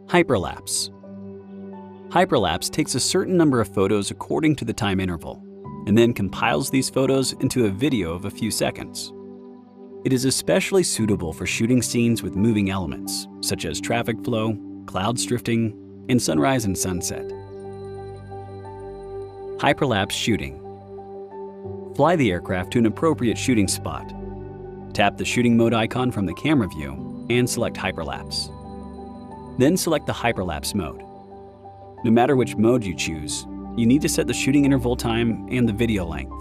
Hyperlapse. Hyperlapse takes a certain number of photos according to the time interval, and then compiles these photos into a video of a few seconds. It is especially suitable for shooting scenes with moving elements, such as traffic flow, clouds drifting, and sunrise and sunset. Hyperlapse shooting. Fly the aircraft to an appropriate shooting spot. Tap the shooting mode icon from the camera view and select Hyperlapse. Then select the Hyperlapse mode. No matter which mode you choose, you need to set the shooting interval time and the video length.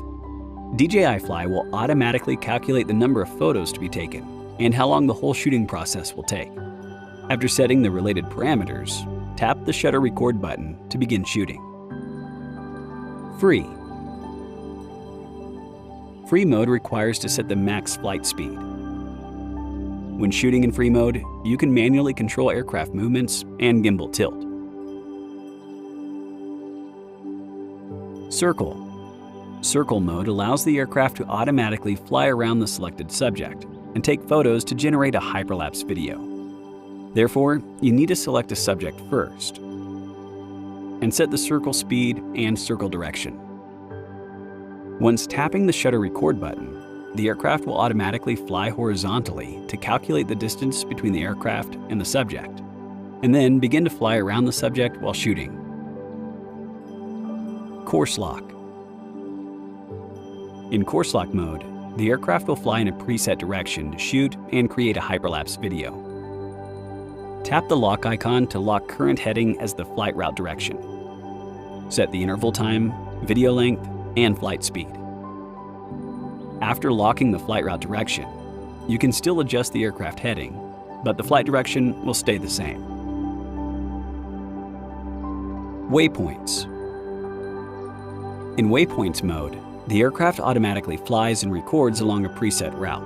DJI Fly will automatically calculate the number of photos to be taken and how long the whole shooting process will take. After setting the related parameters, tap the shutter record button to begin shooting. Free. Free mode requires to set the max flight speed. When shooting in free mode, you can manually control aircraft movements and gimbal tilt. Circle. Circle mode allows the aircraft to automatically fly around the selected subject and take photos to generate a hyperlapse video. Therefore, you need to select a subject first and set the circle speed and circle direction. Once tapping the shutter record button, the aircraft will automatically fly horizontally to calculate the distance between the aircraft and the subject, and then begin to fly around the subject while shooting. Course lock. In course lock mode, the aircraft will fly in a preset direction to shoot and create a hyperlapse video. Tap the lock icon to lock current heading as the flight route direction. Set the interval time, video length, and flight speed. After locking the flight route direction, you can still adjust the aircraft heading, but the flight direction will stay the same. Waypoints. In waypoints mode, the aircraft automatically flies and records along a preset route.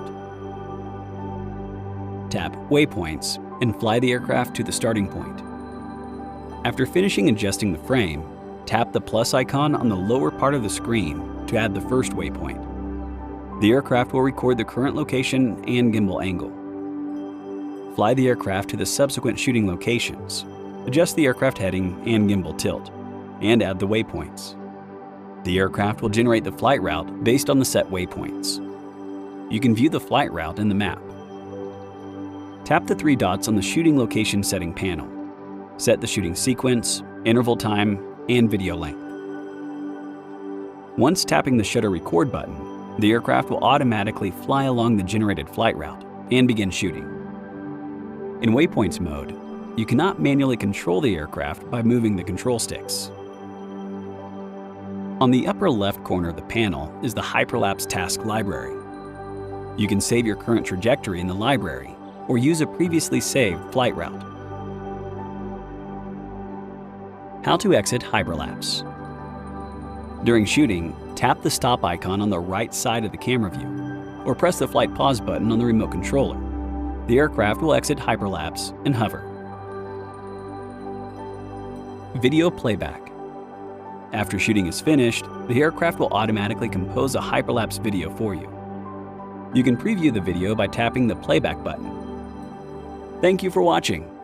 Tap Waypoints and fly the aircraft to the starting point. After finishing adjusting the frame, tap the plus icon on the lower part of the screen to add the first waypoint. The aircraft will record the current location and gimbal angle. Fly the aircraft to the subsequent shooting locations, adjust the aircraft heading and gimbal tilt, and add the waypoints. The aircraft will generate the flight route based on the set waypoints. You can view the flight route in the map. Tap the three dots on the shooting location setting panel. Set the shooting sequence, interval time, and video length. Once tapping the shutter record button, the aircraft will automatically fly along the generated flight route and begin shooting. In waypoints mode, you cannot manually control the aircraft by moving the control sticks. On the upper left corner of the panel is the Hyperlapse Task Library. You can save your current trajectory in the library or use a previously saved flight route. How to exit Hyperlapse. During shooting, tap the stop icon on the right side of the camera view, or press the flight pause button on the remote controller. The aircraft will exit Hyperlapse and hover. Video playback. After shooting is finished, the aircraft will automatically compose a hyperlapse video for you. You can preview the video by tapping the playback button. Thank you for watching.